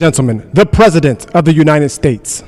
Gentlemen, the President of the United States.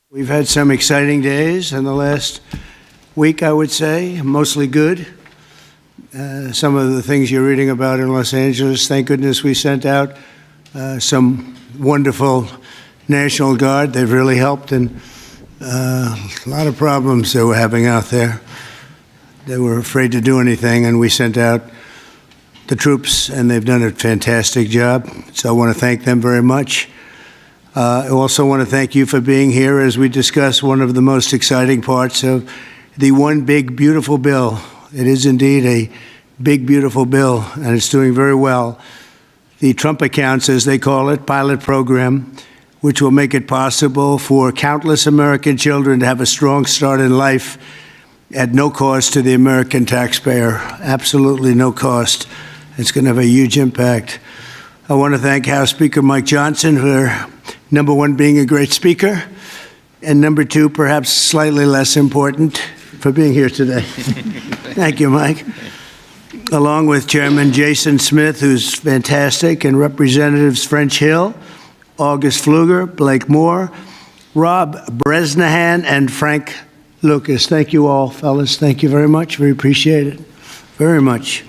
We've had some exciting days in the last week, I would say, mostly good. Some of the things you're reading about in Los Angeles, thank goodness we sent out some wonderful National Guard. They've really helped in a lot of problems they were having out there. They were afraid to do anything, and we sent out the troops, and they've done a fantastic job. So I want to thank them very much. I also want to thank you for being here as we discuss one of the most exciting parts of the One Big Beautiful Bill. It is indeed a big, beautiful bill, and it's doing very well. The Trump Accounts, as they call it, pilot program, which will make it possible for countless American children to have a strong start in life at no cost to the American taxpayer. Absolutely no cost. It's going to have a huge impact. I want to thank House Speaker Mike Johnson for, number one, being a great speaker, and number two, perhaps slightly less important, for being here today. Thank you, Mike. Along with Chairman Jason Smith, who's fantastic, and Representatives French Hill, August Pfluger, Blake Moore, Rob Bresnahan, and Frank Lucas. Thank you all, fellas. Thank you very much. We appreciate it very much.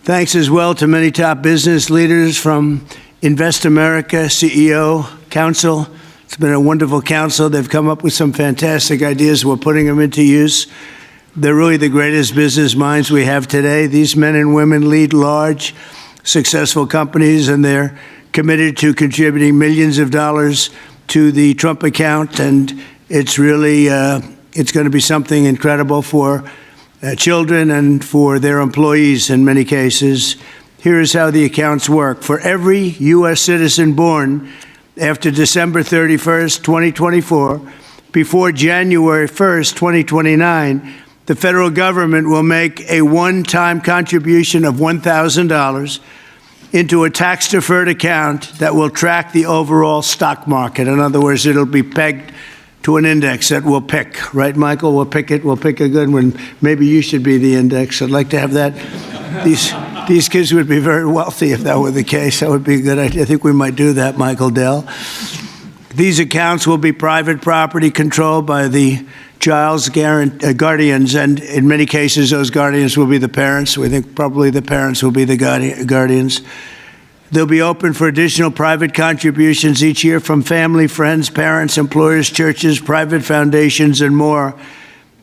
Thanks as well to many top business leaders from Invest America, CEO, Council. It's been a wonderful council. They've come up with some fantastic ideas. We're putting them into use. They're really the greatest business minds we have today. These men and women lead large, successful companies, and they're committed to contributing millions of dollars to the Trump account. And it's really, it's going to be something incredible for children and for their employees in many cases. Here is how the accounts work. For every U.S. citizen born after December 31st, 2024, before January 1st, 2029, the federal government will make a one-time contribution of $1,000 into a tax-deferred account that will track the overall stock market. In other words, it'll be pegged to an index that we'll pick. Right, Michael? We'll pick it. We'll pick a good one. Maybe you should be the index. I'd like to have that. These kids would be very wealthy if that were the case. That would be a good idea. I think we might do that, Michael Dell. These accounts will be private property controlled by the child's guardians, and in many cases, those guardians will be the parents. We think probably the parents will be the guardians. They'll be open for additional private contributions each year from family, friends, parents, employers, churches, private foundations, and more.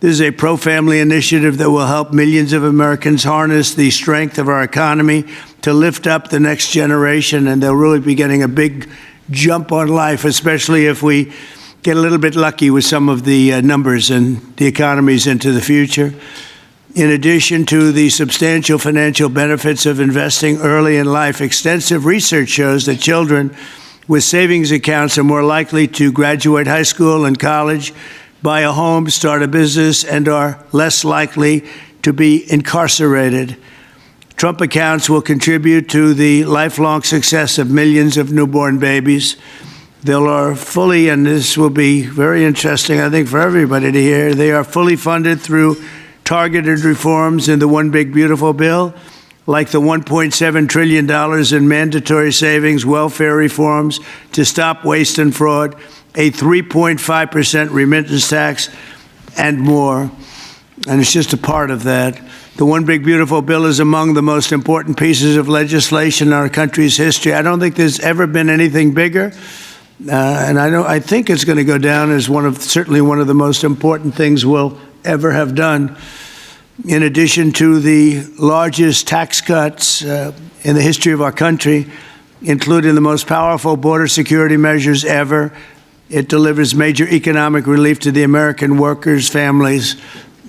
This is a pro-family initiative that will help millions of Americans harness the strength of our economy to lift up the next generation, and they'll really be getting a big jump on life, especially if we get a little bit lucky with some of the numbers and the economies into the future. In addition to the substantial financial benefits of investing early in life, extensive research shows that children with savings accounts are more likely to graduate high school and college, buy a home, start a business, and are less likely to be incarcerated. Trump accounts will contribute to the lifelong success of millions of newborn babies. They are fully, and this will be very interesting, I think, for everybody to hear, they are fully funded through targeted reforms in the One Big Beautiful Bill, like the $1.7 trillion in mandatory savings, welfare reforms to stop waste and fraud, a 3.5% remittance tax, and more. And it's just a part of that. The One Big Beautiful Bill is among the most important pieces of legislation in our country's history. I don't think there's ever been anything bigger. And I think it's going to go down as certainly one of the most important things we'll ever have done. in addition to the largest tax cuts in the history of our country, including the most powerful border security measures ever. It delivers major economic relief to the American workers' families.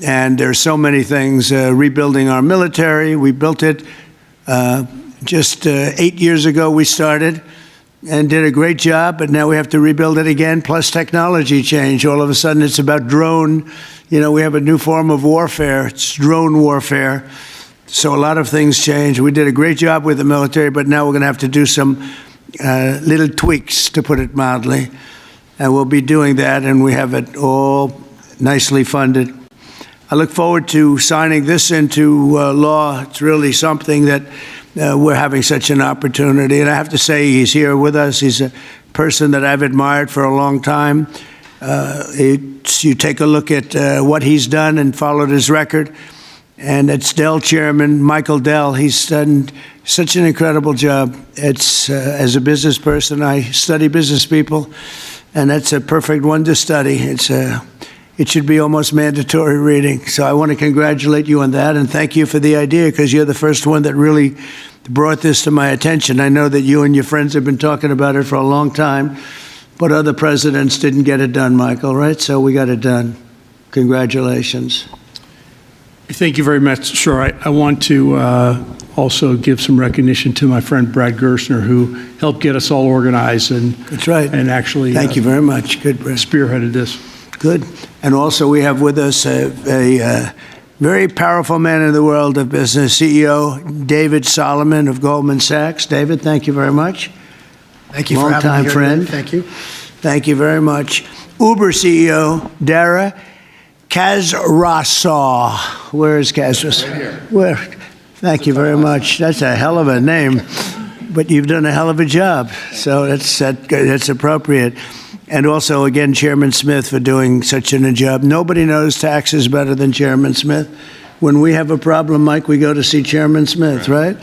And there are so many things. Rebuilding our military, we built it just 8 years ago. We started and did a great job, but now we have to rebuild it again, plus technology change. All of a sudden, it's about drone. We have a new form of warfare. It's drone warfare. So a lot of things change. We did a great job with the military, but now we're going to have to do some little tweaks, to put it mildly. And we'll be doing that, and we have it all nicely funded. I look forward to signing this into law. It's really something that we're having such an opportunity. And I have to say, he's here with us. He's a person that I've admired for a long time. You take a look at what he's done and followed his record. And it's Dell Chairman Michael Dell. He's done such an incredible job. It's as a business person, I study business people, and that's a perfect one to study. It should be almost mandatory reading. So I want to congratulate you on that, and thank you for the idea, because you're the first one that really brought this to my attention. I know that you and your friends have been talking about it for a long time, but other presidents didn't get it done, Michael, right? So we got it done. Congratulations. Thank you very much, sir. I want to also give some recognition to my friend Brad Gerstner, who helped get us all organized and that's right. And actually thank you very much. Good, Brad. Spearheaded this. Good. And also we have with us a very powerful man in the world of business, CEO David Solomon of Goldman Sachs. David, thank you very much. Thank you for having me here. Long-time friend. Thank you. Thank you very much. Uber CEO Dara Khosrowshahi. Where is Khosrowshahi? Right here. Where? Thank you very much. That's a hell of a name, but you've done a hell of a job. So that's appropriate. And also, again, Chairman Smith for doing such a job. Nobody knows taxes better than Chairman Smith. When we have a problem, Mike, we go to see Chairman Smith, right?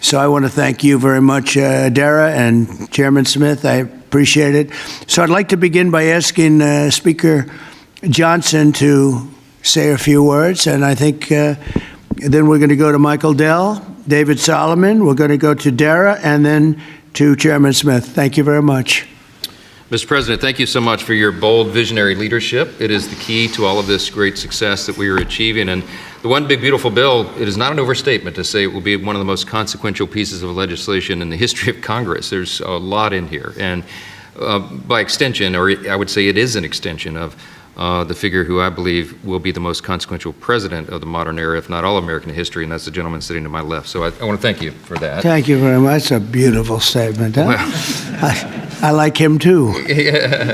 So I want to thank you very much, Dara and Chairman Smith. I appreciate it. So I'd like to begin by asking Speaker Johnson to say a few words. And I think then we're going to go to Michael Dell, David Solomon. We're going to go to Dara and then to Chairman Smith. Thank you very much. Mr. President, thank you so much for your bold, visionary leadership. It is the key to all of this great success that we are achieving. And the One Big Beautiful Bill, it is not an overstatement to say it will be one of the most consequential pieces of legislation in the history of Congress. There's a lot in here. And by extension, or I would say it is an extension of the figure who I believe will be the most consequential president of the modern era, if not all American history, and that's the gentleman sitting to my left. So I want to thank you for that. Thank you very much. That's a beautiful statement. Huh? Well, I like him too. Yeah.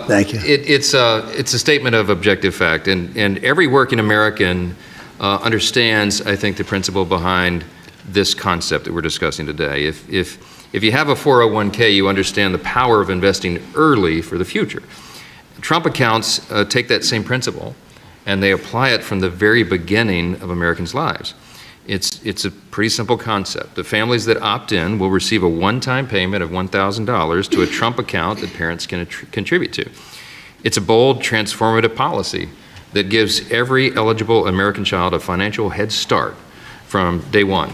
Thank you. It's a statement of objective fact, and every working American understands, I think, the principle behind this concept that we're discussing today. If you have a 401k, you understand the power of investing early for the future. Trump accounts take that same principle, and they apply it from the very beginning of Americans' lives. It's a pretty simple concept. The families that opt in will receive a one-time payment of $1,000 to a Trump account that parents can contribute to. It's a bold, transformative policy that gives every eligible American child a financial head start from day one.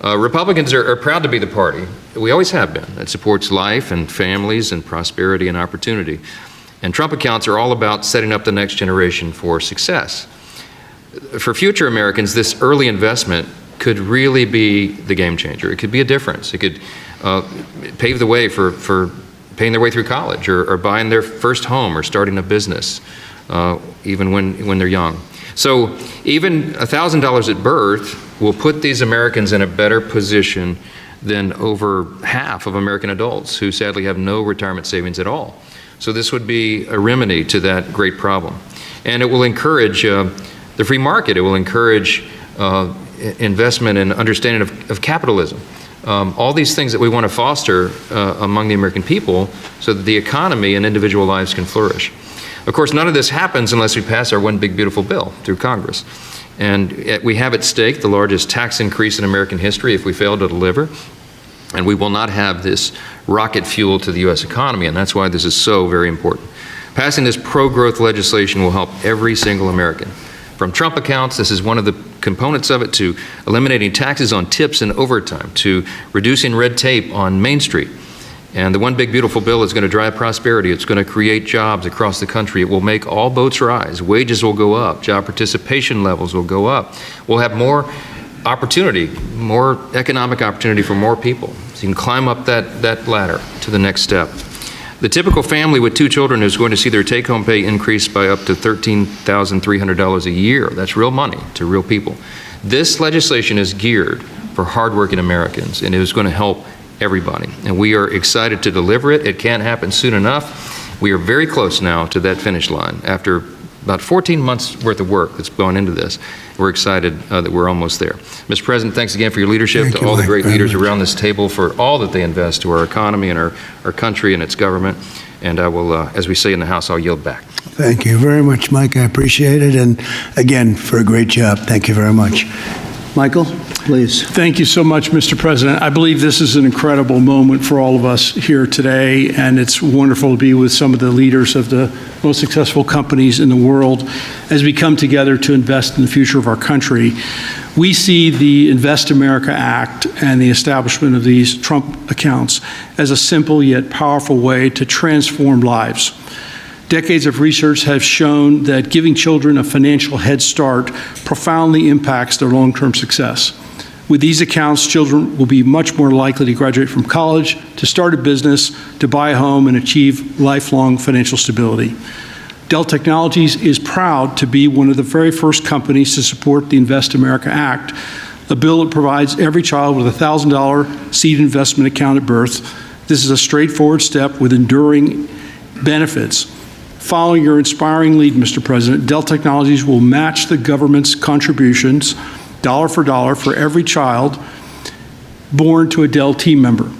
Republicans are proud to be the party, we always have been, that supports life and families and prosperity and opportunity. And Trump accounts are all about setting up the next generation for success. For future Americans, this early investment could really be the game changer. It could be a difference. It could pave the way for paying their way through college or buying their first home or starting a business, even when they're young. So even $1,000 at birth will put these Americans in a better position than over half of American adults who sadly have no retirement savings at all. So this would be a remedy to that great problem. And it will encourage the free market. It will encourage investment and understanding of capitalism. All these things that we want to foster among the American people so that the economy and individual lives can flourish. Of course, none of this happens unless we pass our One Big Beautiful Bill through Congress. And we have at stake the largest tax increase in American history if we fail to deliver. And we will not have this rocket fuel to the U.S. economy, and that's why this is so very important. Passing this pro-growth legislation will help every single American from Trump accounts, this is one of the components of it, to eliminating taxes on tips and overtime, to reducing red tape on Main Street. And the one big beautiful bill is going to drive prosperity. It's going to create jobs across the country. It will make all boats rise. Wages will go up. Job participation levels will go up. We'll have more opportunity, more economic opportunity for more people. So you can climb up that ladder to the next step. The typical family with 2 children is going to see their take-home pay increase by up to $13,300 a year. That's real money to real people. This legislation is geared for hardworking Americans, and it is going to help everybody. And we are excited to deliver it. It can't happen soon enough. We are very close now to that finish line. After about 14 months worth of work that's gone into this, we're excited that we're almost there. Mr. President, thanks again for your leadership, to all the great leaders around this table for all that they invest to our economy and our country and its government. And I will, as we say in the House, I'll yield back. Thank you very much, Mike. I appreciate it. And again, for a great job. Thank you very much. Michael, please. Thank you so much, Mr. President. I believe this is an incredible moment for all of us here today, and it's wonderful to be with some of the leaders of the most successful companies in the world as we come together to invest in the future of our country. We see the Invest America Act and the establishment of these Trump accounts as a simple yet powerful way to transform lives. Decades of research have shown that giving children a financial head start profoundly impacts their long-term success. With these accounts, children will be much more likely to graduate from college, to start a business, to buy a home, and achieve lifelong financial stability. Dell Technologies is proud to be one of the very first companies to support the Invest America Act, a bill that provides every child with a $1,000 seed investment account at birth. This is a straightforward step with enduring benefits. Following your inspiring lead, Mr. President, Dell Technologies will match the government's contributions, dollar for every child born to a Dell team member.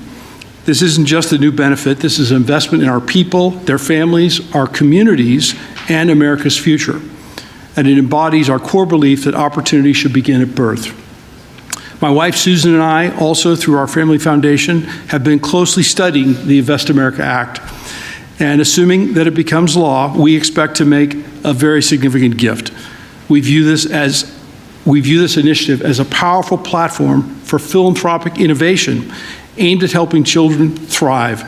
This isn't just a new benefit. This is an investment in our people, their families, our communities, and America's future. And it embodies our core belief that opportunity should begin at birth. My wife, Susan, and I, also through our family foundation, have been closely studying the Invest America Act. And assuming that it becomes law, we expect to make a very significant gift. We view this initiative as a powerful platform for philanthropic innovation aimed at helping children thrive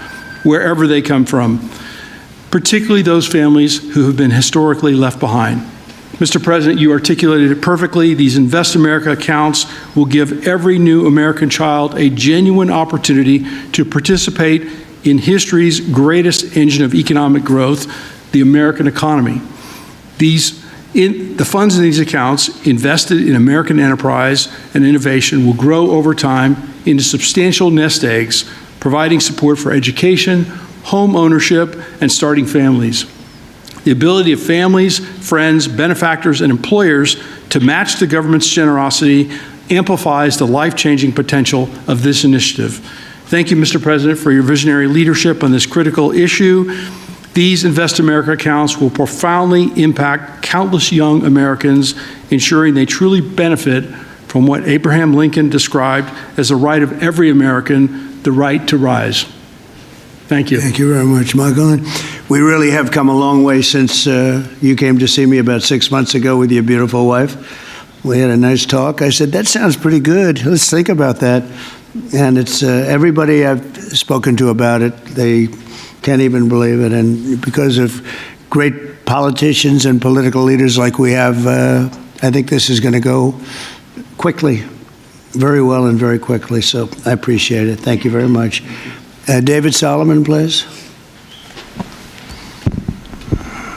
wherever they come from, particularly those families who have been historically left behind. Mr. President, you articulated it perfectly. These Invest America accounts will give every new American child a genuine opportunity to participate in history's greatest engine of economic growth, the American economy. The funds in these accounts invested in American enterprise and innovation will grow over time into substantial nest eggs, providing support for education, home ownership, and starting families. The ability of families, friends, benefactors, and employers to match the government's generosity amplifies the life-changing potential of this initiative. Thank you, Mr. President, for your visionary leadership on this critical issue. These Invest America accounts will profoundly impact countless young Americans, ensuring they truly benefit from what Abraham Lincoln described as the right of every American, the right to rise. Thank you. Thank you very much, Michael. We really have come a long way since you came to see me about 6 months ago with your beautiful wife. We had a nice talk. I said, that sounds pretty good. Let's think about that. And it's everybody I've spoken to about it, they can't even believe it. And because of great politicians and political leaders like we have, I think this is going to go quickly, very well and very quickly. So I appreciate it. Thank you very much. David Solomon, please.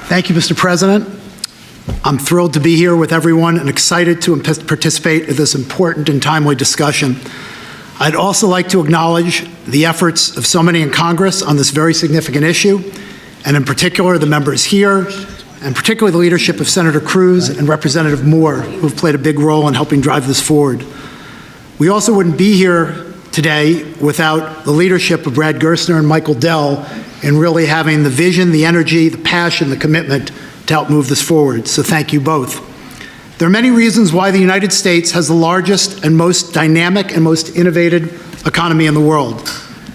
Thank you, Mr. President. I'm thrilled to be here with everyone and excited to participate in this important and timely discussion. I'd also like to acknowledge the efforts of so many in Congress on this very significant issue, and in particular the members here, and particularly the leadership of Senator Cruz and Representative Moore, who have played a big role in helping drive this forward. We also wouldn't be here today without the leadership of Brad Gerstner and Michael Dell in really having the vision, the energy, the passion, the commitment to help move this forward. So thank you both. There are many reasons why the United States has the largest and most dynamic and most innovative economy in the world.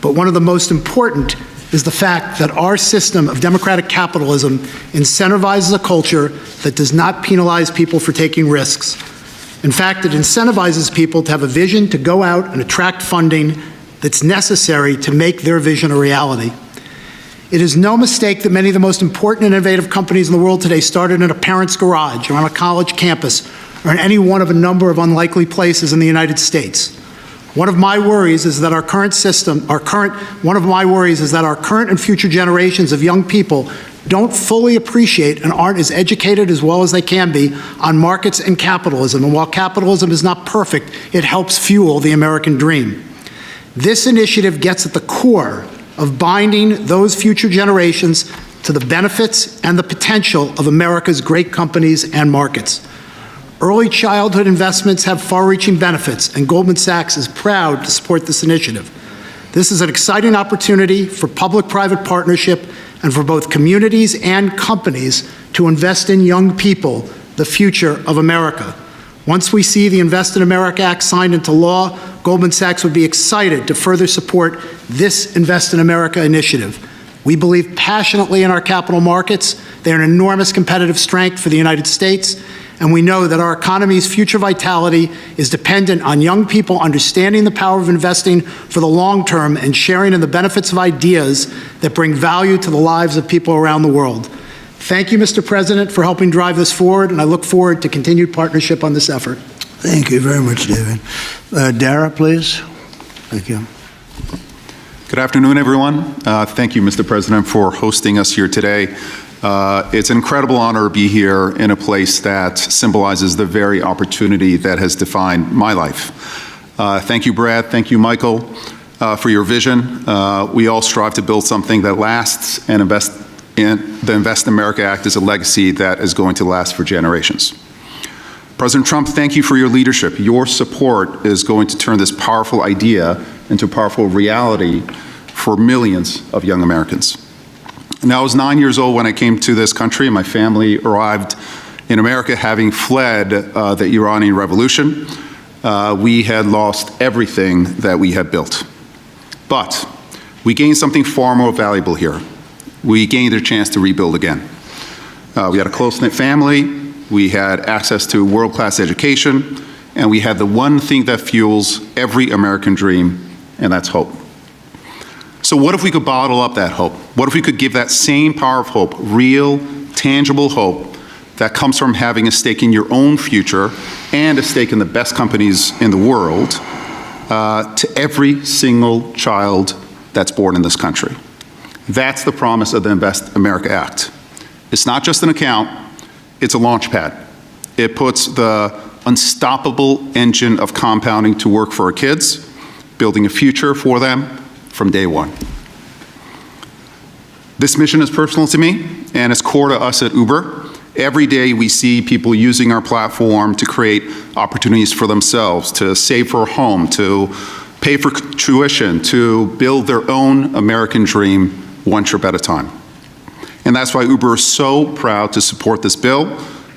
But one of the most important is the fact that our system of democratic capitalism incentivizes a culture that does not penalize people for taking risks. In fact, it incentivizes people to have a vision to go out and attract funding that's necessary to make their vision a reality. It is no mistake that many of the most important and innovative companies in the world today started in a parent's garage or on a college campus or in any one of a number of unlikely places in the United States. One of my worries is that our current and future generations of young people don't fully appreciate and aren't as educated as well as they can be on markets and capitalism. And while capitalism is not perfect, it helps fuel the American dream. This initiative gets at the core of binding those future generations to the benefits and the potential of America's great companies and markets. Early childhood investments have far-reaching benefits, and Goldman Sachs is proud to support this initiative. This is an exciting opportunity for public-private partnership and for both communities and companies to invest in young people, the future of America. Once we see the Invest America Act signed into law, Goldman Sachs would be excited to further support this Invest in America initiative. We believe passionately in our capital markets. They are an enormous competitive strength for the United States, and we know that our economy's future vitality is dependent on young people understanding the power of investing for the long term and sharing in the benefits of ideas that bring value to the lives of people around the world. Thank you, Mr. President, for helping drive this forward, and I look forward to continued partnership on this effort. Thank you very much, David. Dara, please. Thank you. Good afternoon, everyone. Thank you, Mr. President, for hosting us here today. It's an incredible honor to be here in a place that symbolizes the very opportunity that has defined my life. Thank you, Brad. Thank you, Michael, for your vision. We all strive to build something that lasts, and the Invest America Act is a legacy that is going to last for generations. President Trump, thank you for your leadership. Your support is going to turn this powerful idea into a powerful reality for millions of young Americans. Now, I was 9 years old when I came to this country. My family arrived in America having fled the Iranian Revolution. We had lost everything that we had built. But we gained something far more valuable here. We gained a chance to rebuild again. We had a close-knit family. We had access to world-class education. And we had the one thing that fuels every American dream, and that's hope. So what if we could bottle up that hope? What if we could give that same power of hope, real, tangible hope that comes from having a stake in your own future and a stake in the best companies in the world to every single child that's born in this country? That's the promise of the Invest America Act. It's not just an account, it's a launch pad. It puts the unstoppable engine of compounding to work for our kids, building a future for them from day one. This mission is personal to me, and it's core to us at Uber. Every day we see people using our platform to create opportunities for themselves, to save for a home, to pay for tuition, to build their own American dream one trip at a time. And that's why Uber is so proud to support this bill,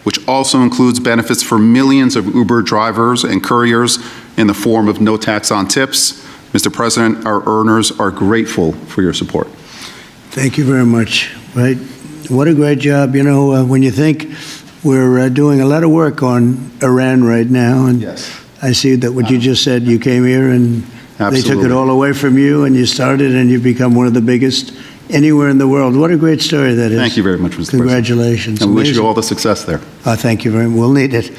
which also includes benefits for millions of Uber drivers and couriers in the form of no tax on tips. Mr. President, our earners are grateful for your support. Thank you very much. Right? What a great job. You know, when you think we're doing a lot of work on Iran right now, and Yes. I see that what you just said, you came here and Absolutely. they took it all away from you, and you started, and you've become one of the biggest anywhere in the world. What a great story that is. Thank you very much, Mr. President. Congratulations. And we wish you Amazing. all the success there. Thank you very much. We'll need it.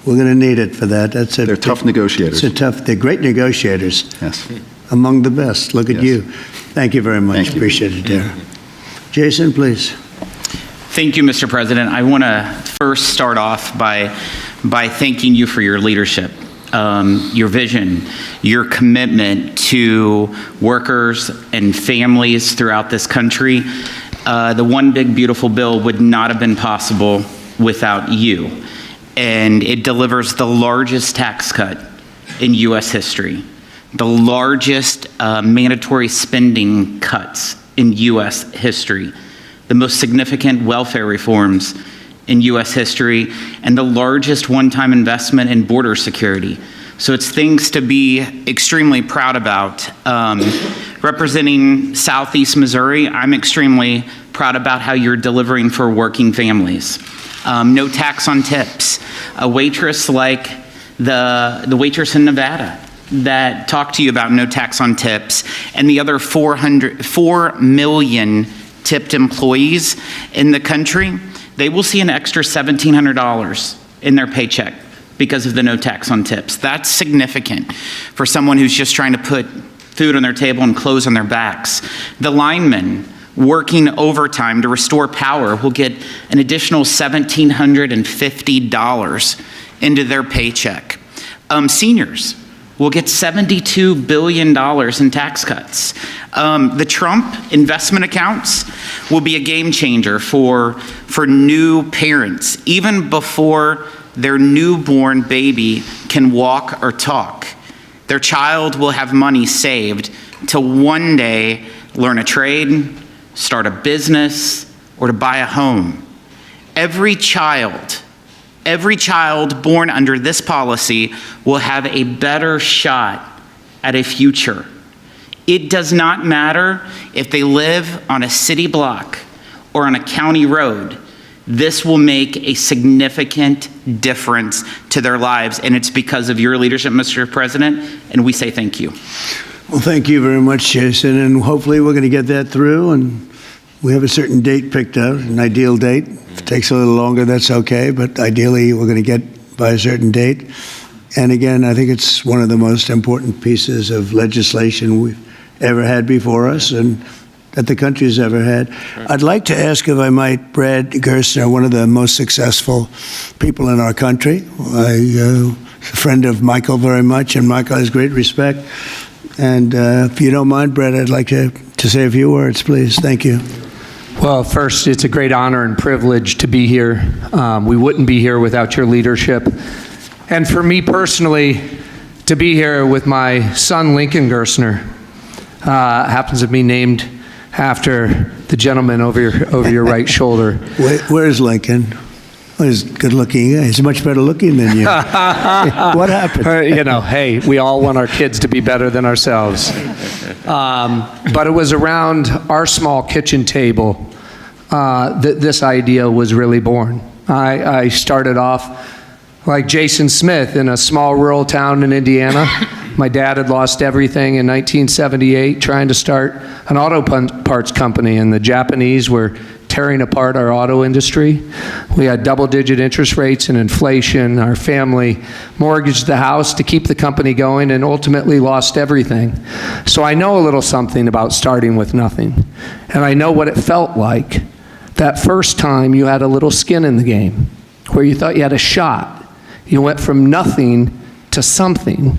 We're going to need it for that. That's it. They're tough negotiators. They're great negotiators. Yes. Among the best. Look at Yes. you. Thank you very much. Thank you. Appreciate it, Dara. Jason, please. Thank you, Mr. President. I want to first start off by thanking you for your leadership, your vision, your commitment to workers and families throughout this country. The One Big Beautiful Bill would not have been possible without you. And it delivers the largest tax cut in U.S. history, the largest mandatory spending cuts in U.S. history, the most significant welfare reforms in U.S. history, and the largest one-time investment in border security. So it's things to be extremely proud about. Representing Southeast Missouri, I'm extremely proud about how you're delivering for working families. No tax on tips. A waitress like the waitress in Nevada that talked to you about no tax on tips, and the other 4 million tipped employees in the country, they will see an extra $1,700 in their paycheck because of the no tax on tips. That's significant for someone who's just trying to put food on their table and clothes on their backs. The linemen working overtime to restore power will get an additional $1,750 into their paycheck. Seniors will get $72 billion in tax cuts. The Trump investment accounts will be a game changer for new parents, even before their newborn baby can walk or talk. Their child will have money saved to one day learn a trade, start a business, or to buy a home. Every child born under this policy will have a better shot at a future. It does not matter if they live on a city block or on a county road. This will make a significant difference to their lives, and it's because of your leadership, Mr. President, and we say thank you. Well, thank you very much, Jason, and hopefully we're going to get that through, and we have a certain date picked out, an ideal date. If it takes a little longer, that's okay, but ideally we're going to get by a certain date. And again, I think it's one of the most important pieces of legislation we've ever had before us and that the country's ever had. Sure. I'd like to ask, if I might, Brad Gerstner, one of the most successful people in our country. I'm a friend of Michael very much, and Michael has great respect. And if you don't mind, Brad, I'd like to say a few words, please. Thank you. Well, first, it's a great honor and privilege to be here. We wouldn't be here without your leadership. And for me personally, to be here with my son, Lincoln Gerstner, happens to be named after the gentleman over your right shoulder. Where's Lincoln? Well, he's good looking. He's much better looking than you. What happened? Hey, we all want our kids to be better than ourselves. But it was around our small kitchen table that this idea was really born. I started off like Jason Smith in a small rural town in Indiana. My dad had lost everything in 1978 trying to start an auto parts company, and the Japanese were tearing apart our auto industry. We had double-digit interest rates and inflation. Our family mortgaged the house to keep the company going and ultimately lost everything. So I know a little something about starting with nothing. And I know what it felt like that first time you had a little skin in the game, where you thought you had a shot. You went from nothing to something.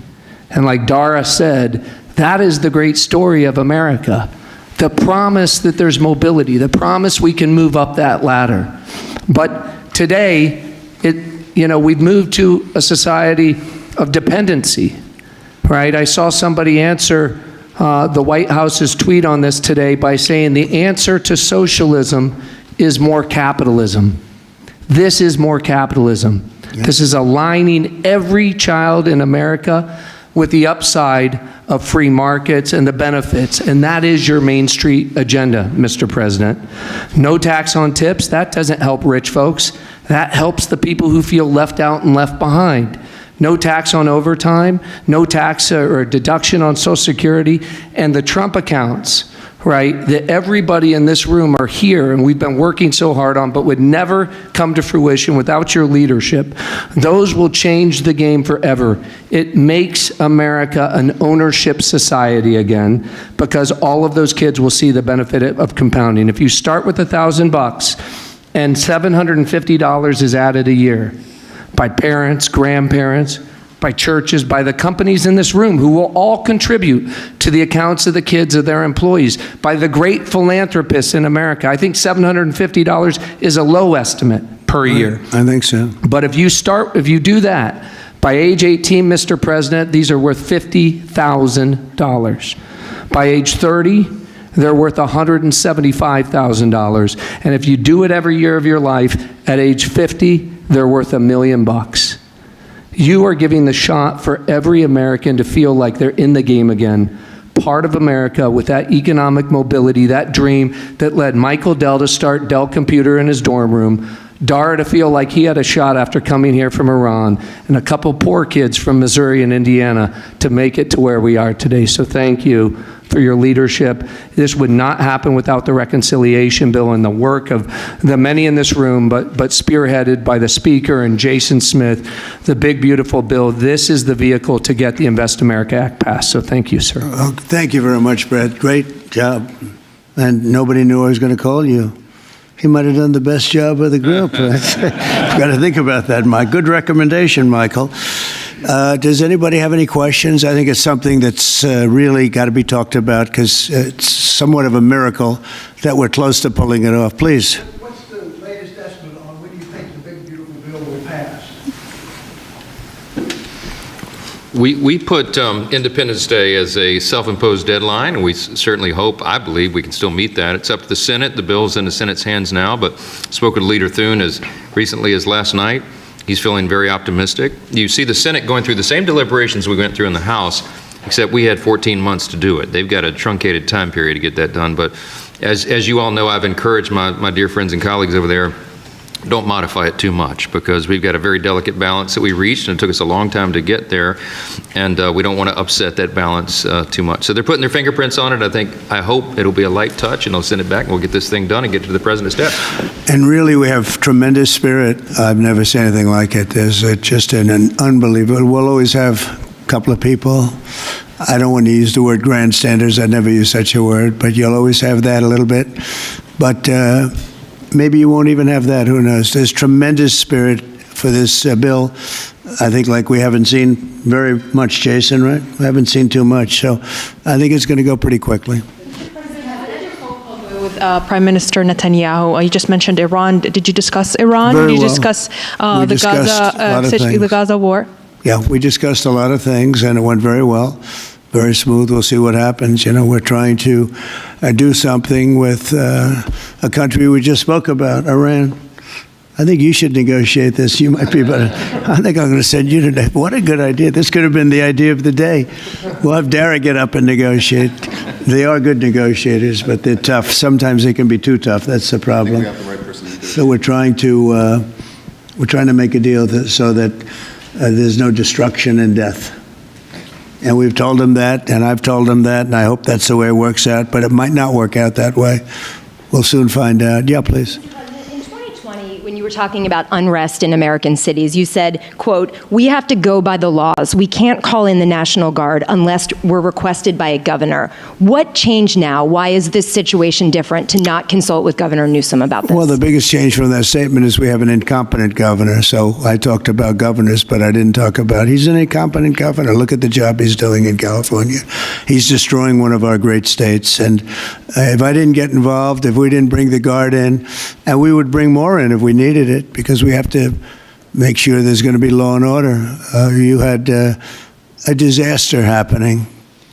And like Dara said, that is the great story of America. The promise that there's mobility, the promise we can move up that ladder. But today, we've moved to a society of dependency, right? I saw somebody answer the White House's tweet on this today by saying the answer to socialism is more capitalism. This is more capitalism. Yeah. This is aligning every child in America with the upside of free markets and the benefits, and that is your Main Street agenda, Mr. President. No tax on tips, that doesn't help rich folks. That helps the people who feel left out and left behind. No tax on overtime, no tax or deduction on Social Security, and the Trump accounts, right, that everybody in this room are here and we've been working so hard on, but would never come to fruition without your leadership. Those will change the game forever. It makes America an ownership society again, because all of those kids will see the benefit of compounding. If you start with $1,000 and $750 is added a year by parents, grandparents, by churches, by the companies in this room who will all contribute to the accounts of the kids of their employees, by the great philanthropists in America. I think $750 is a low estimate per year. I think so. But if you do that, by age 18, Mr. President, these are worth $50,000. By age 30, they're worth $175,000. And if you do it every year of your life, at age 50, they're worth $1 million. You are giving the shot for every American to feel like they're in the game again part of America with that economic mobility, that dream that led Michael Dell to start Dell Computer in his dorm room, Dara to feel like he had a shot after coming here from Iran, and a couple poor kids from Missouri and Indiana to make it to where we are today. So thank you for your leadership. This would not happen without the reconciliation bill and the work of the many in this room, but spearheaded by the Speaker and Jason Smith, the big, beautiful bill. This is the vehicle to get the Invest America Act passed. So thank you, sir. Oh, thank you very much, Brett. Great job. And nobody knew I was going to call you. He might have done the best job of the group. I've got to think about that, Mike. Good recommendation, Michael. Does anybody have any questions? I think it's something that's really got to be talked about because it's somewhat of a miracle that we're close to pulling it off. Please. What's the latest estimate on when you think the big, beautiful bill will pass? We put Independence Day as a self-imposed deadline, and we certainly hope, I believe, we can still meet that. It's up to the Senate. The bill's in the Senate's hands now, but spoke with Leader Thune as recently as last night. He's feeling very optimistic. You see the Senate going through the same deliberations we went through in the House, except we had 14 months to do it. They've got a truncated time period to get that done, but as you all know, I've encouraged my dear friends and colleagues over there, don't modify it too much because we've got a very delicate balance that we reached, and it took us a long time to get there, and we don't want to upset that balance too much. So they're putting their fingerprints on it. I hope it'll be a light touch, and they'll send it back, and we'll get this thing done and get to the president's desk. And really, we have tremendous spirit. I've never seen anything like it. There's just an unbelievable. We'll always have a couple of people. I don't want to use the word grandstanders. I never use such a word, but you'll always have that a little bit. But maybe you won't even have that. Who knows? There's tremendous spirit for this bill. I think like we haven't seen very much, Jason, right? We haven't seen too much. So I think it's going to go pretty quickly. With Prime Minister Netanyahu, you just mentioned Iran. Did you discuss Iran? Very Did you well. discuss We discussed a lot of things. the Gaza war? Yeah, we discussed a lot of things, and it went very well. Very smooth. We'll see what happens. You know, we're trying to do something with a country we just spoke about, Iran. I think you should negotiate this. You might be better. I think I'm going to send you today. What a good idea. This could have been the idea of the day. We'll have Dara get up and negotiate. They are good negotiators, but they're tough. Sometimes they can be too tough. That's the problem. I think we have the right person to do it. So we're trying to make a deal so that there's no destruction and death. And we've told them that, and I've told them that, and I hope that's the way it works out, but it might not work out that way. We'll soon find out. Yeah, please. In 2020, when you were talking about unrest in American cities, you said, quote, "We have to go by the laws. We can't call in the National Guard unless we're requested by a governor." What changed now? Why is this situation different to not consult with Governor Newsom about this? Well, the biggest change from that statement is we have an incompetent governor. So I talked about governors, but I didn't talk about he's an incompetent governor. Look at the job he's doing in California. He's destroying one of our great states. And if I didn't get involved, if we didn't bring the Guard in, and we would bring more in if we needed it, because we have to make sure there's going to be law and order. You had a disaster happening,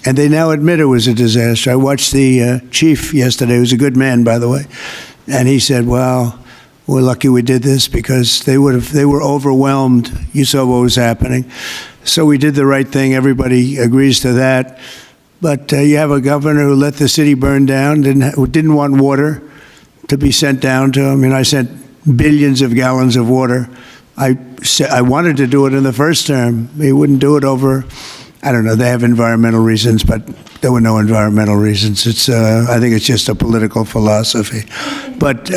and they now admit it was a disaster. I watched the chief yesterday, who's a good man, by the way, and he said, "Wow, we're lucky we did this because they were overwhelmed. You saw what was happening." So we did the right thing. Everybody agrees to that. But you have a governor who let the city burn down, didn't want water to be sent down to him. And I sent billions of gallons of water. I wanted to do it in the first term. He wouldn't do it over, I don't know, they have environmental reasons, but there were no environmental reasons. I think it's just a political philosophy. But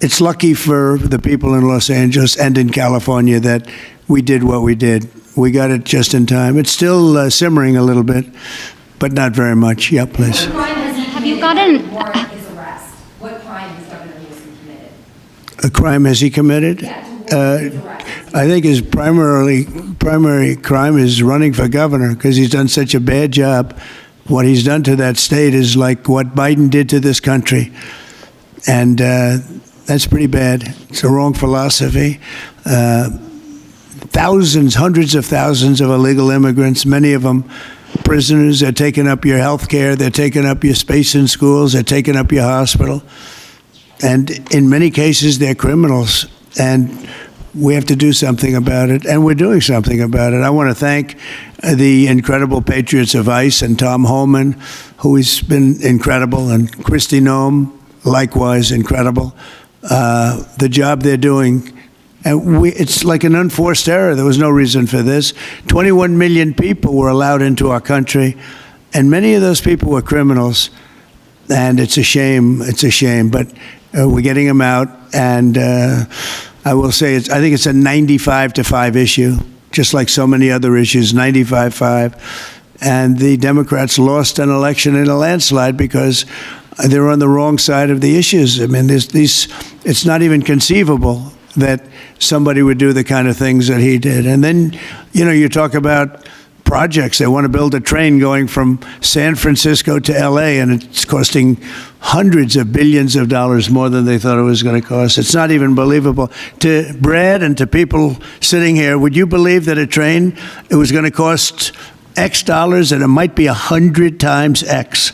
it's lucky for the people in Los Angeles and in California that we did what we did. We got it just in time. It's still simmering a little bit, but not very much. Yeah, please. Have you gotten warrant his arrest? What crime has Governor Newsom committed? A crime has he committed? I think his primary crime is running for governor because he's done such a bad job. What he's done to that state is like what Biden did to this country. And that's pretty bad. It's a wrong philosophy. Thousands, hundreds of thousands of illegal immigrants, many of them prisoners. They're taking up your health care. They're taking up your space in schools. They're taking up your hospital. And in many cases, they're criminals. And we have to do something about it, and we're doing something about it. I want to thank the incredible patriots of ICE and Tom Holman, who has been incredible, and Kristi Noem, likewise incredible. The job they're doing, and it's like an unforced error. There was no reason for this. 21 million people were allowed into our country, and many of those people were criminals. And it's a shame. It's a shame. But we're getting them out, and I will say I think it's a 95-5 issue, just like so many other issues, 95-5. And the Democrats lost an election in a landslide because they're on the wrong side of the issues. I mean, it's not even conceivable that somebody would do the kind of things that he did. And then, you talk about projects. They want to build a train going from San Francisco to L.A., and it's costing hundreds of billions of dollars more than they thought it was going to cost. It's not even believable. To Brad and to people sitting here, would you believe that a train, it was going to cost X dollars, and it might be 100 times X?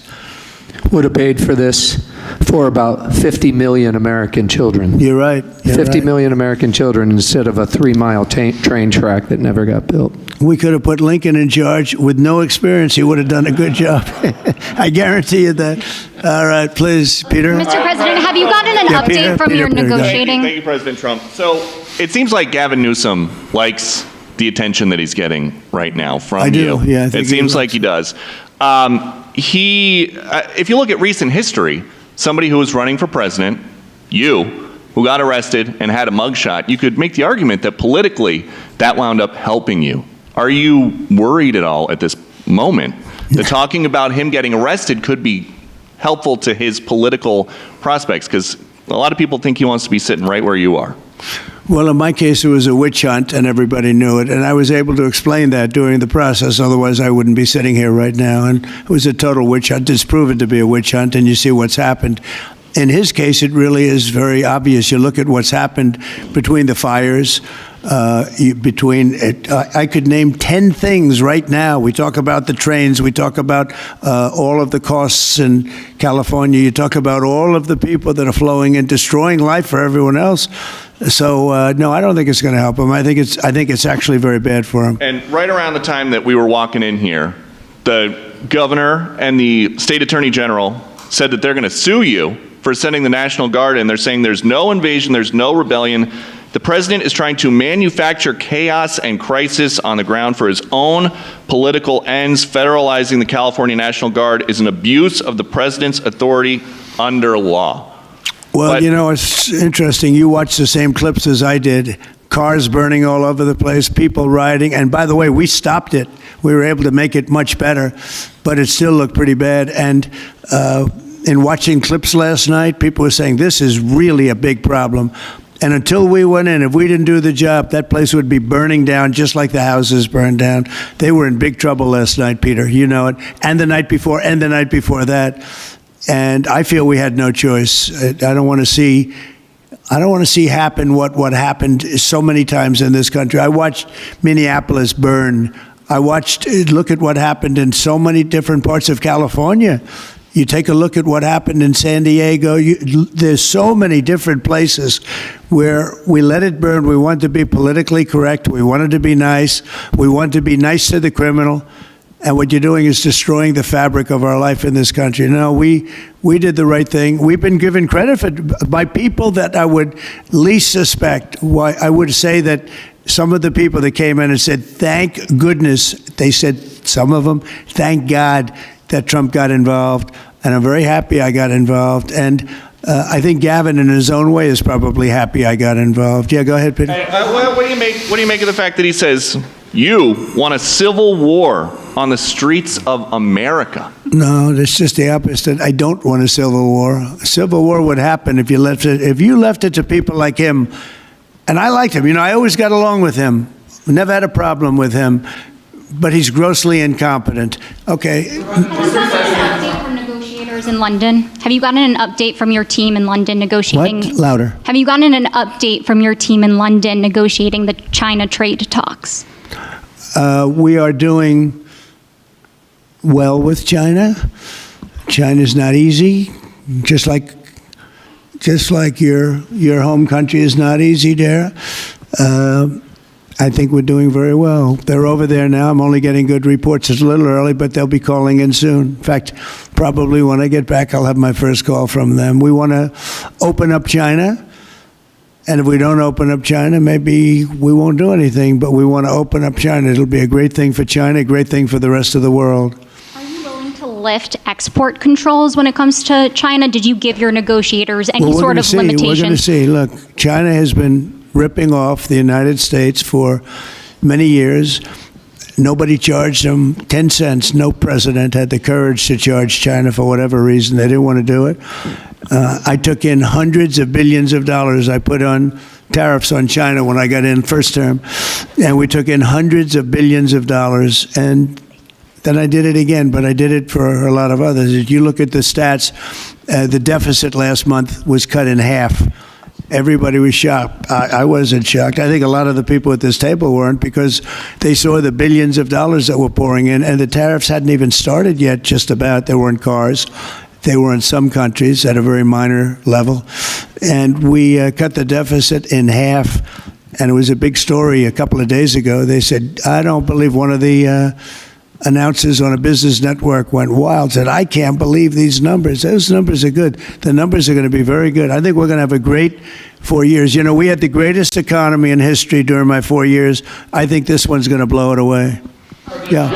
Would have paid for this for about 50 million American children. You're right. 50 million American children instead of a 3-mile train track that never got built. We could have put Lincoln in charge with no experience. He would have done a good job. I guarantee you that. All right, please, Peter. Mr. President, have you gotten an update from your negotiating? Thank you, President Trump. So it seems like Gavin Newsom likes the attention that he's getting right now from you. Yeah, I think it seems like he does. If you look at recent history, somebody who was running for president, who got arrested and had a mugshot, you could make the argument that politically that wound up helping you. Are you worried at all at this moment that talking about him getting arrested could be helpful to his political prospects? Because a lot of people think he wants to be sitting right where you are. Well, in my case, it was a witch hunt, and everybody knew it. And I was able to explain that during the process. Otherwise, I wouldn't be sitting here right now. And it was a total witch hunt. It's proven to be a witch hunt, and you see what's happened. In his case, it really is very obvious. You look at what's happened between the fires, I could name 10 things right now. We talk about the trains. We talk about all of the costs in California. You talk about all of the people that are flowing and destroying life for everyone else. So no, I don't think it's going to help him. I think it's actually very bad for him. And right around the time that we were walking in here, the governor and the state attorney general said that they're going to sue you for sending the National Guard in. They're saying there's no invasion, there's no rebellion. The president is trying to manufacture chaos and crisis on the ground for his own political ends. Federalizing the California National Guard is an abuse of the president's authority under law. Well, it's interesting. You watched the same clips as I did. Cars burning all over the place, people rioting. And by the way, we stopped it. We were able to make it much better, but it still looked pretty bad. And in watching clips last night, people were saying this is really a big problem. And until we went in, if we didn't do the job, that place would be burning down just like the houses burned down. They were in big trouble last night, Peter. You know it. And the night before, and the night before that. And I feel we had no choice. I don't want to see happen what happened so many times in this country. I watched Minneapolis burn. Look at what happened in so many different parts of California. You take a look at what happened in San Diego. There's so many different places where we let it burn. We want to be politically correct. We wanted to be nice. We want to be nice to the criminal. And what you're doing is destroying the fabric of our life in this country. No, we did the right thing. We've been given credit by people that I would least suspect. Why I would say that some of the people that came in and said, thank goodness, they said, some of them, thank God that Trump got involved. And I'm very happy I got involved. And I think Gavin, in his own way, is probably happy I got involved. Yeah, go ahead, Peter. What do you make of the fact that he says you want a civil war on the streets of America? No, that's just the opposite. I don't want a civil war. A civil war would happen if you left it to people like him. And I liked him. I always got along with him. Never had a problem with him. But he's grossly incompetent. Okay. Have you gotten an update from negotiators in London? Have you gotten an update from your team in London negotiating? What? Louder. Have you gotten an update from your team in London negotiating the China trade talks? We are doing well with China. China's not easy, just like your home country is not easy, Dara. I think we're doing very well. They're over there now. I'm only getting good reports. It's a little early, but they'll be calling in soon. In fact, probably when I get back, I'll have my first call from them. We want to open up China. And if we don't open up China, maybe we won't do anything. But we want to open up China. It'll be a great thing for China, a great thing for the rest of the world. Are you willing to lift export controls when it comes to China? Did you give your negotiators any sort of limitations? We're going to see. Look, China has been ripping off the United States for many years. Nobody charged them 10 cents. No president had the courage to charge China for whatever reason. They didn't want to do it. I took in hundreds of billions of dollars. I put on tariffs on China when I got in first term, and we took in hundreds of billions of dollars. And then I did it again, but I did it for a lot of others. If you look at the stats, the deficit last month was cut in half. Everybody was shocked. I wasn't shocked. I think a lot of the people at this table weren't, because they saw the billions of dollars that were pouring in, and the tariffs hadn't even started yet, just about. They were in cars. They were in some countries at a very minor level. And we cut the deficit in half, and it was a big story a couple of days ago. They said, I don't believe, one of the announcers on a business network went wild, said, I can't believe these numbers. Those numbers are good. The numbers are going to be very good. I think we're going to have a great 4 years. You know, we had the greatest economy in history during my 4 years. I think this one's going to blow it away. Yeah.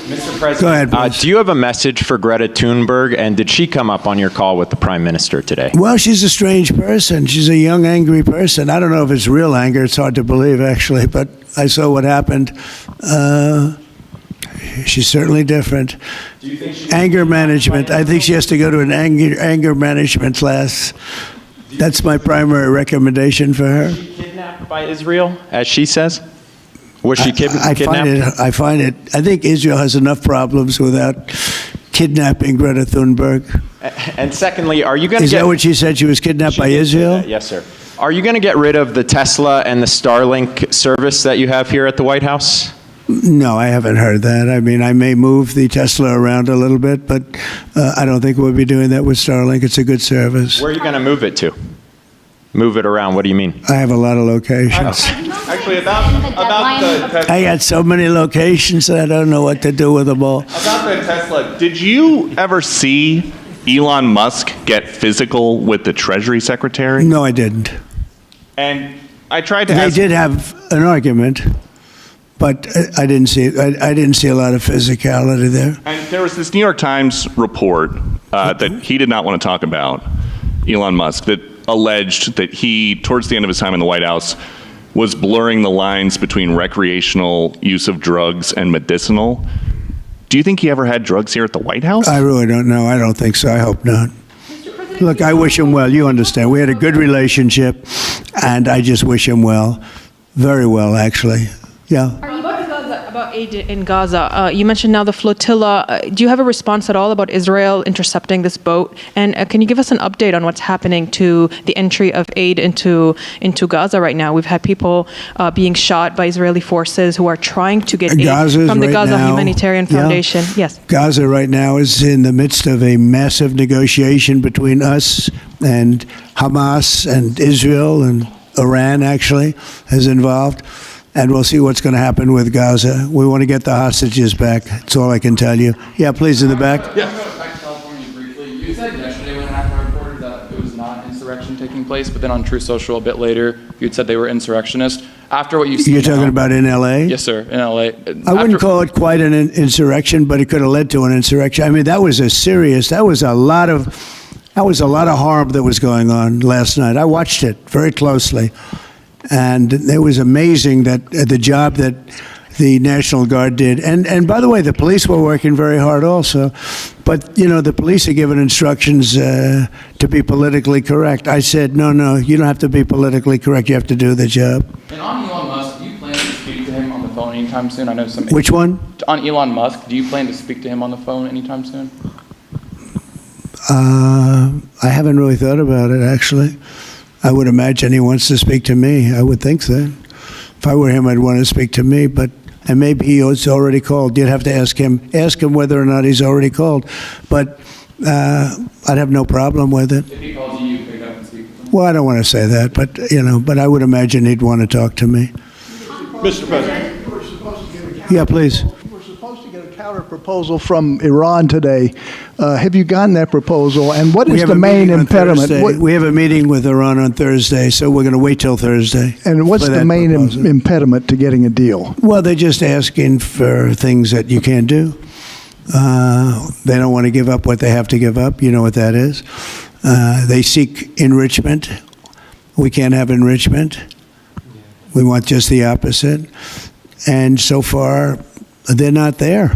Mr. President, go ahead, do you have a message for Greta Thunberg, and did she come up on your call with the Prime Minister today? Well, she's a strange person. She's a young, angry person. I don't know if it's real anger. It's hard to believe, actually, but I saw what happened. She's certainly different. Do you think anger management. I think she has to go to an anger management class. That's my primary recommendation for her. Was she kidnapped by Israel, as she says? Was she kidnapped? I find it. I think Israel has enough problems without kidnapping Greta Thunberg. And secondly, are you going to Is that what she said? She was kidnapped by Israel? Yes, sir. Are you going to get rid of the Tesla and the Starlink service that you have here at the White House? No, I haven't heard that. I mean, I may move the Tesla around a little bit, but I don't think we'll be doing that with Starlink. It's a good service. Where are you going to move it to? Move it around. What do you mean? I have a lot of locations. Actually, I got so many locations that I don't know what to do with them all. About the Tesla, did you ever see Elon Musk get physical with the Treasury Secretary? No, I didn't. And I tried to They ask... did have an argument, but I didn't see a lot of physicality there. And there was this New York Times report that he did not want to talk about, Elon Musk, that alleged that he, towards the end of his time in the White House, was blurring the lines between recreational use of drugs and medicinal. Do you think he ever had drugs here at the White House? I really don't know. I don't think so. I hope not. Look, I wish him well. You understand. We had a good relationship, and I just wish him well. Very well, actually. Yeah. About aid in Gaza, you mentioned now the flotilla. Do you have a response at all about Israel intercepting this boat? And can you give us an update on what's happening to the entry of aid into Gaza right now? We've had people being shot by Israeli forces who are trying to get aid from the Gaza Humanitarian Foundation. Yes. Gaza right now is in the midst of a massive negotiation between us and Hamas and Israel, and Iran actually is involved. And we'll see what's going to happen with Gaza. We want to get the hostages back. That's all I can tell you. Yeah, please, in the back. Yeah. Back to California briefly. You said yesterday when ACTA reported that it was not insurrection taking place, but then on True Social a bit later, you'd said they were insurrectionists. After what you've seen You're talking about in L.A.? Yes, sir, in L.A. I wouldn't call it quite an insurrection, but it could have led to an insurrection. I mean, that was a lot of harm that was going on last night. I watched it very closely. And it was amazing that the job that the National Guard did. And by the way, the police were working very hard also. But, you know, the police are given instructions to be politically correct. I said, no, you don't have to be politically correct. You have to do the job. And on Elon Musk, do you plan to speak to him on the phone anytime soon? I know some. Which one? On Elon Musk, do you plan to speak to him on the phone anytime soon? I haven't really thought about it, actually. I would imagine he wants to speak to me. I would think so. If I were him, I'd want to speak to me, and maybe he's already called. You'd have to ask him whether or not he's already called. But I'd have no problem with it. If he calls you, you pick up and speak with him? Well, I don't want to say that, but, but I would imagine he'd want to talk to me. Mr. President. Yeah, please. We're supposed to get a counter proposal from Iran today. Have you gotten that proposal? And what is the main impediment? We have a meeting with Iran on Thursday, so we're going to wait till Thursday. And what's the main impediment to getting a deal? Well, they're just asking for things that you can't do. They don't want to give up what they have to give up. You know what that is. They seek enrichment. We can't have enrichment. We want just the opposite. And so far, they're not there.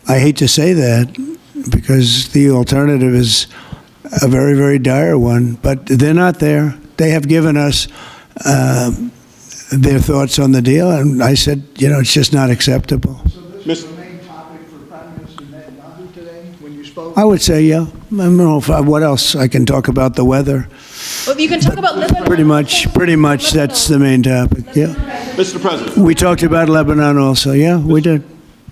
I hate to say that because the alternative is a very, very dire one, but they're not there. They have given us their thoughts on the deal, and I said, it's just not acceptable. So this was the main topic for Prime Minister Netanyahu today when you spoke? I would say, yeah. I don't know what else I can talk about the weather. Well, you can talk about Lebanon. Pretty much that's the main topic, yeah. Mr. President. We talked about Lebanon also, yeah, we did.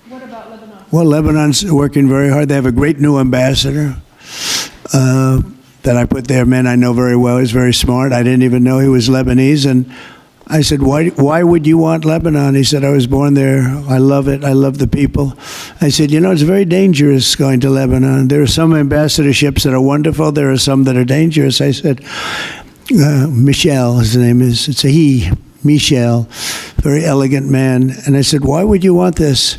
What about Lebanon? Well, Lebanon's working very hard. They have a great new ambassador that I put there, man I know very well. He's very smart. I didn't even know he was Lebanese, and I said, why would you want Lebanon? He said, I was born there. I love it. I love the people. I said, it's very dangerous going to Lebanon. There are some ambassadorships that are wonderful. There are some that are dangerous. I said, Michel, his name is. It's a he, Michel, very elegant man. And I said, why would you want this?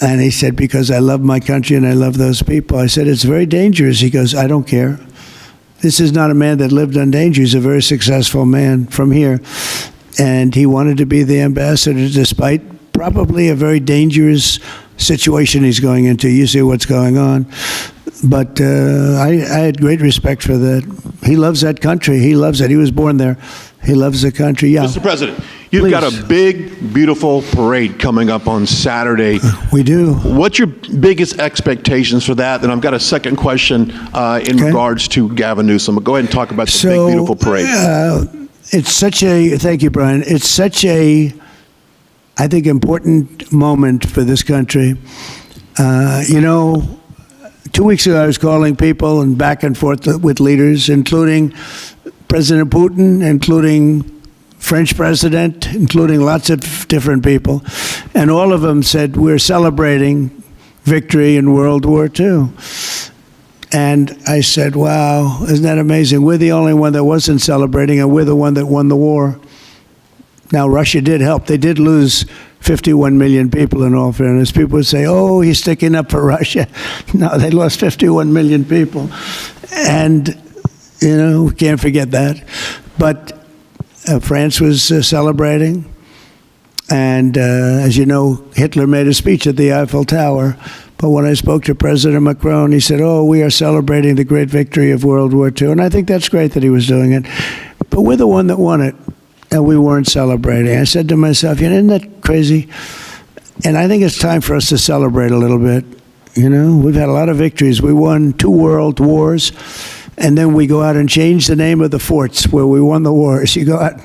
And he said, because I love my country and I love those people. I said, it's very dangerous. He goes, I don't care. This is not a man that lived on danger. He's a very successful man from here. And he wanted to be the ambassador despite probably a very dangerous situation he's going into. You see what's going on. But I had great respect for that. He loves that country. He loves it. He was born there. He loves the country. Yeah. Mr. President, you've got a big, beautiful parade coming up on Saturday. We do. What's your biggest expectations for that? And I've got a second question in regards to Gavin Newsom. Go ahead and talk about the big, beautiful parade. Thank you, Brian. It's such a, I think, important moment for this country. 2 weeks ago, I was calling people and back and forth with leaders, including President Putin, including French president, including lots of different people. And all of them said, we're celebrating victory in World War II. And I said, wow, isn't that amazing? We're the only one that wasn't celebrating, and we're the one that won the war. Now, Russia did help. They did lose 51 million people, in all fairness. People would say, oh, he's sticking up for Russia. No, they lost 51 million people. And, we can't forget that. But France was celebrating. And, as you know, Hitler made a speech at the Eiffel Tower. But when I spoke to President Macron, he said, oh, we are celebrating the great victory of World War II. And I think that's great that he was doing it. But we're the one that won it, and we weren't celebrating. I said to myself, isn't that crazy? And I think it's time for us to celebrate a little bit. We've had a lot of victories. We won 2 world wars, and then we go out and change the name of the forts where we won the wars. You go out,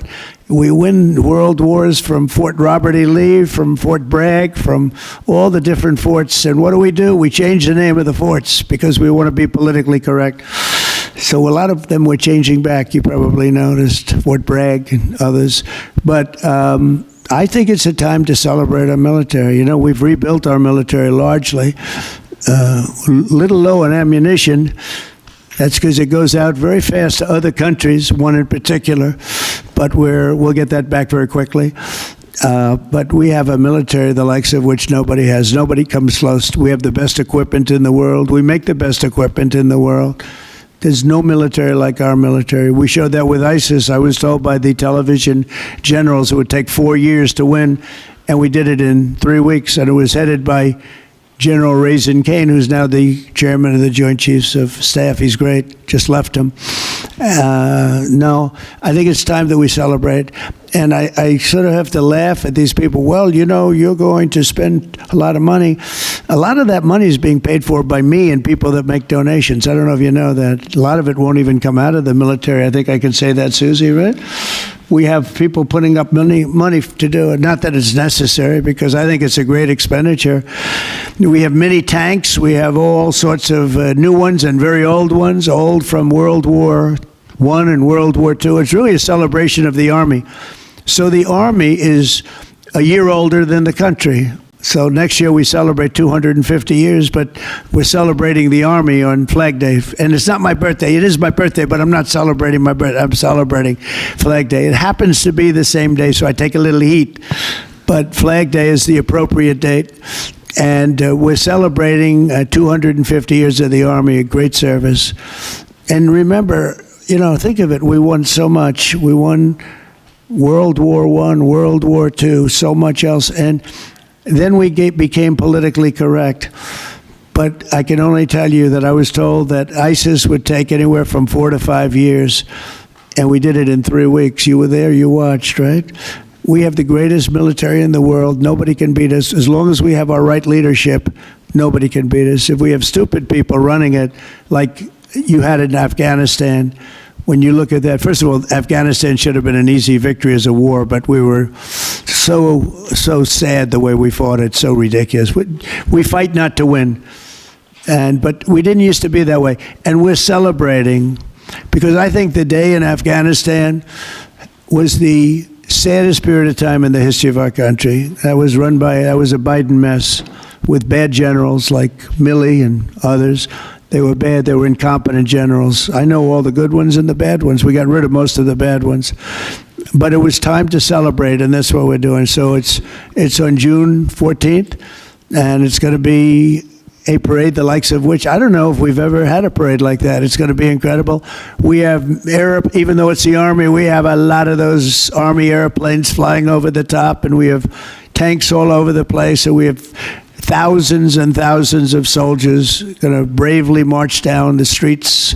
we win world wars from Fort Robert E. Lee, from Fort Bragg, from all the different forts. And what do? We change the name of the forts because we want to be politically correct. So a lot of them were changing back. You probably noticed Fort Bragg and others. But I think it's a time to celebrate our military. We've rebuilt our military largely, little low on ammunition. That's because it goes out very fast to other countries, one in particular, but we'll get that back very quickly. But we have a military the likes of which nobody has. Nobody comes close. We have the best equipment in the world. We make the best equipment in the world. There's no military like our military. We showed that with ISIS. I was told by the television generals it would take 4 years to win, and we did it in 3 weeks, and it was headed by General Raisin Kane, who's now the chairman of the Joint Chiefs of Staff. He's great. Just left him. No, I think it's time that we celebrate. And I sort of have to laugh at these people. Well, you're going to spend a lot of money. A lot of that money is being paid for by me and people that make donations. I don't know if you know that. A lot of it won't even come out of the military. I think I can say that, Susie, right? We have people putting up money to do it. Not that it's necessary, because I think it's a great expenditure. We have many tanks. We have all sorts of new ones and very old ones, old from World War I and World War II. It's really a celebration of the Army. So the Army is a year older than the country. So next year we celebrate 250 years, but we're celebrating the Army on Flag Day. And it's not my birthday. It is my birthday, but I'm not celebrating my birthday. I'm celebrating Flag Day. It happens to be the same day, so I take a little heat. But Flag Day is the appropriate date. And we're celebrating 250 years of the Army, a great service. And remember, think of it. We won so much. We won World War I, World War II, so much else. And then we became politically correct. But I can only tell you that I was told that ISIS would take anywhere from 4 to 5 years, and we did it in 3 weeks. You were there, you watched, right? We have the greatest military in the world. Nobody can beat us. As long as we have our right leadership, nobody can beat us. If we have stupid people running it, like you had in Afghanistan, when you look at that, first of all, Afghanistan should have been an easy victory as a war, but we were so sad the way we fought it, so ridiculous. We fight not to win, but we didn't used to be that way. And we're celebrating, because I think the day in Afghanistan was the saddest period of time in the history of our country. That was a Biden mess with bad generals like Milley and others. They were bad. They were incompetent generals. I know all the good ones and the bad ones. We got rid of most of the bad ones. But it was time to celebrate, and that's what we're doing. So it's on June 14th, and it's going to be a parade the likes of which I don't know if we've ever had a parade like that. It's going to be incredible. We have even though it's the Army, we have a lot of those Army airplanes flying over the top, and we have tanks all over the place, and we have thousands and thousands of soldiers going to bravely march down the streets.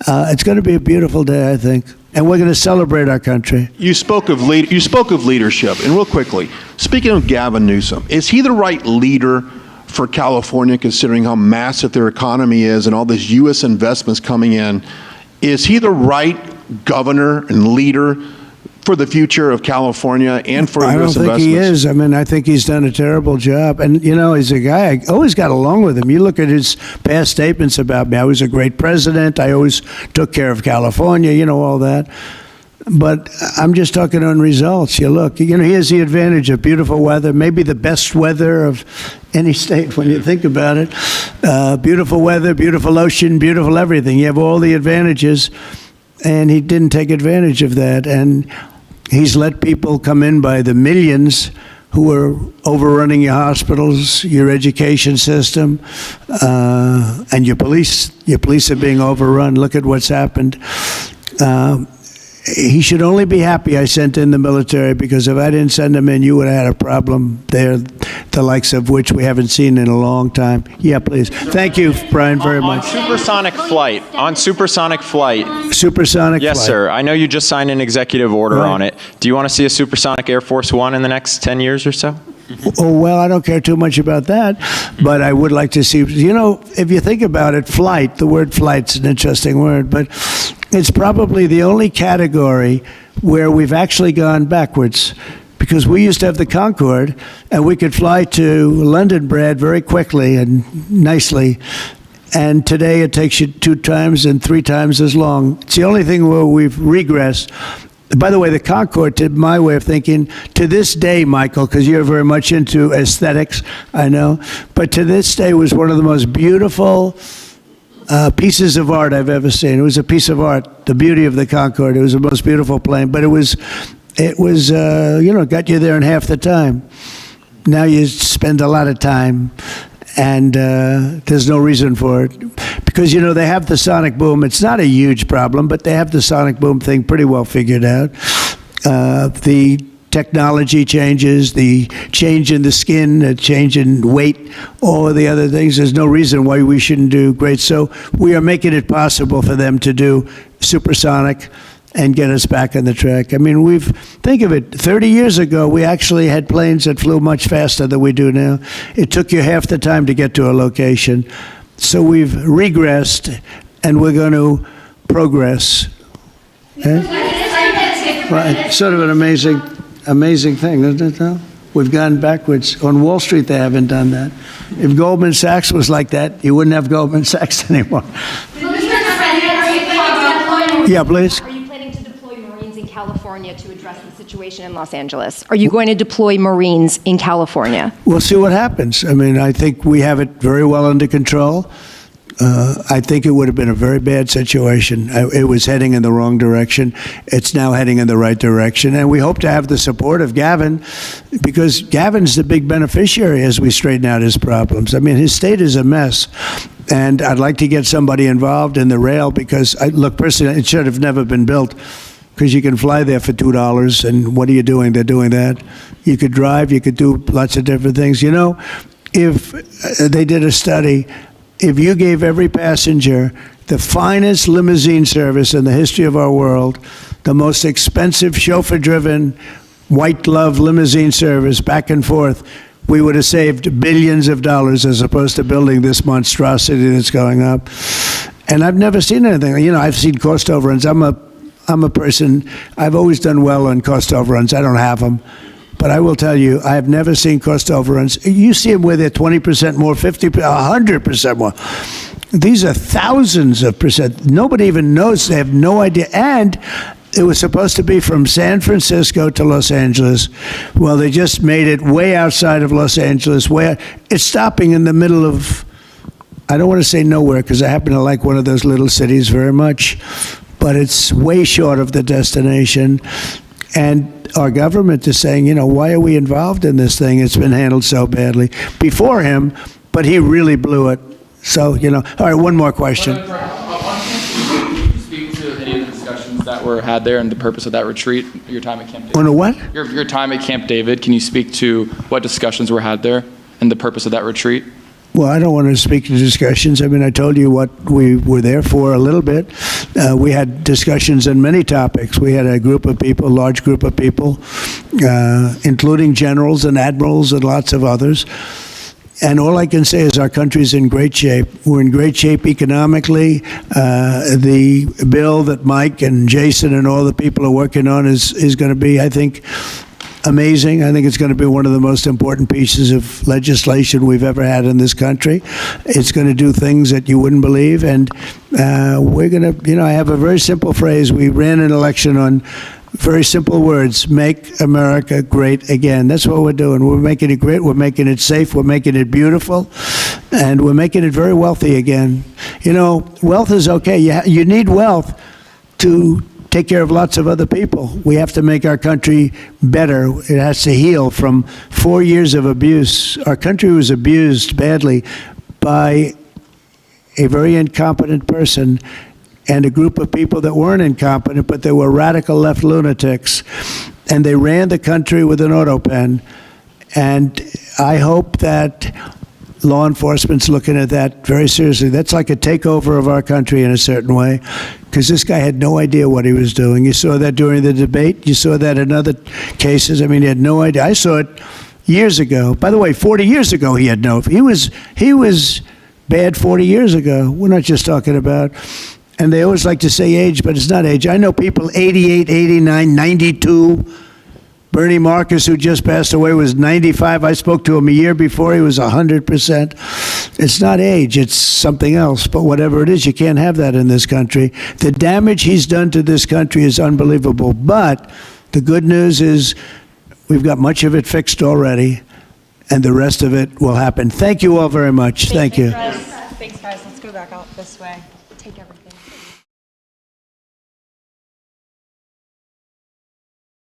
It's going to be a beautiful day, I think, and we're going to celebrate our country. You spoke of leadership, and real quickly, speaking of Gavin Newsom, is he the right leader for California, considering how massive their economy is and all these U.S. investments coming in? Is he the right governor and leader for the future of California and for U.S. investments? I don't think he is. I mean, I think he's done a terrible job. And, he's a guy, I always got along with him. You look at his past statements about me. I was a great president. I always took care of California, all that. But I'm just talking on results. You look, he has the advantage of beautiful weather, maybe the best weather of any state when you think about it. Beautiful weather, beautiful ocean, beautiful everything. You have all the advantages, and he didn't take advantage of that. And he's let people come in by the millions who are overrunning your hospitals, your education system, and your police. Your police are being overrun. Look at what's happened. He should only be happy I sent in the military, because if I didn't send him in, you would have had a problem there, the likes of which we haven't seen in a long time. Yeah, please. Thank you, Brian, very much. Supersonic flight. Supersonic yes, flight. sir. I know you just signed an executive order on it. Do you want to see a supersonic Air Force One in the next 10 years or so? Oh, well, I don't care too much about that, but I would like to see, if you think about it, flight, the word flight's an interesting word, but it's probably the only category where we've actually gone backwards, because we used to have the Concorde, and we could fly to London, Brad, very quickly and nicely. And today it takes you 2 times and 3 times as long. It's the only thing where we've regressed. By the way, the Concorde, to my way of thinking, to this day, Michael, because you're very much into aesthetics, I know, but to this day was one of the most beautiful pieces of art I've ever seen. It was a piece of art, the beauty of the Concorde. It was the most beautiful plane, but it was got you there in half the time. Now you spend a lot of time, and there's no reason for it. Because, they have the sonic boom. It's not a huge problem, but they have the sonic boom thing pretty well figured out. The technology changes, the change in the skin, the change in weight, all of the other things. There's no reason why we shouldn't do great. So we are making it possible for them to do supersonic and get us back on the track. I mean, think of it, 30 years ago, we actually had planes that flew much faster than we do now. It took you half the time to get to a location. So we've regressed, and we're going to progress. Right. Sort of an amazing thing, isn't it, though? We've gone backwards. On Wall Street, they haven't done that. If Goldman Sachs was like that, you wouldn't have Goldman Sachs anymore. Yeah, please. California to address the situation in Los Angeles? Are you going to deploy Marines in California? We'll see what happens. I mean, I think we have it very well under control. I think it would have been a very bad situation. It was heading in the wrong direction. It's now heading in the right direction. And we hope to have the support of Gavin, because Gavin's the big beneficiary as we straighten out his problems. I mean, his state is a mess. And I'd like to get somebody involved in the rail, because, look, personally, it should have never been built, because you can fly there for $2, and what are you doing? They're doing that. You could drive, you could do lots of different things. You know, if they did a study, if you gave every passenger the finest limousine service in the history of our world, the most expensive chauffeur-driven, white-glove limousine service back and forth, we would have saved billions of dollars as opposed to building this monstrosity that's going up. And I've never seen anything. You know, I've seen cost overruns. I'm a person, I've always done well on cost overruns. I don't have them. But I will tell you, I have never seen cost overruns. You see them where they're 20% more, 50%, 100% more. These are thousands of percent. Nobody even knows. They have no idea. And it was supposed to be from San Francisco to Los Angeles. Well, they just made it way outside of Los Angeles. Where it's stopping in the middle of, I don't want to say nowhere, because I happen to like one of those little cities very much, but it's way short of the destination. And our government is saying, you know, why are we involved in this thing? It's been handled so badly before him, but he really blew it. So, you know, all right, one more question. Can you speak to any of the discussions that were had there and the purpose of that retreat, your time at Camp David? On a what? Your time at Camp David. Can you speak to what discussions were had there and the purpose of that retreat? Well, I don't want to speak to discussions. I mean, I told you what we were there for a little bit. We had discussions on many topics. We had a group of people, large group of people, including generals and admirals and lots of others. And all I can say is our country's in great shape. We're in great shape economically. The bill that Mike and Jason and all the people are working on is going to be, I think, amazing. I think it's going to be one of the most important pieces of legislation we've ever had in this country. It's going to do things that you wouldn't believe. And we're going to, you know, I have a very simple phrase. We ran an election on very simple words: make America great again. That's what we're doing. We're making it great. We're making it safe. We're making it beautiful. And we're making it very wealthy again. You know, wealth is okay. You need wealth to take care of lots of other people. We have to make our country better. It has to heal from 4 years of abuse. Our country was abused badly by a very incompetent person and a group of people that weren't incompetent, but they were radical left lunatics. And they ran the country with an auto pen. And I hope that law enforcement's looking at that very seriously. That's like a takeover of our country in a certain way, because this guy had no idea what he was doing. You saw that during the debate. You saw that in other cases. I mean, he had no idea. I saw it years ago. By the way, 40 years ago, he had no. He was bad 40 years ago. We're not just talking about. And they always like to say age, but it's not age. I know people 88, 89, 92. Bernie Marcus, who just passed away, was 95. I spoke to him a year before. He was 100%. It's not age. It's something else. But whatever it is, you can't have that in this country. The damage he's done to this country is unbelievable. But the good news is we've got much of it fixed already, and the rest of it will happen. Thank you all very much. Thank you. Thanks, guys. Let's go back out this way. Take everything.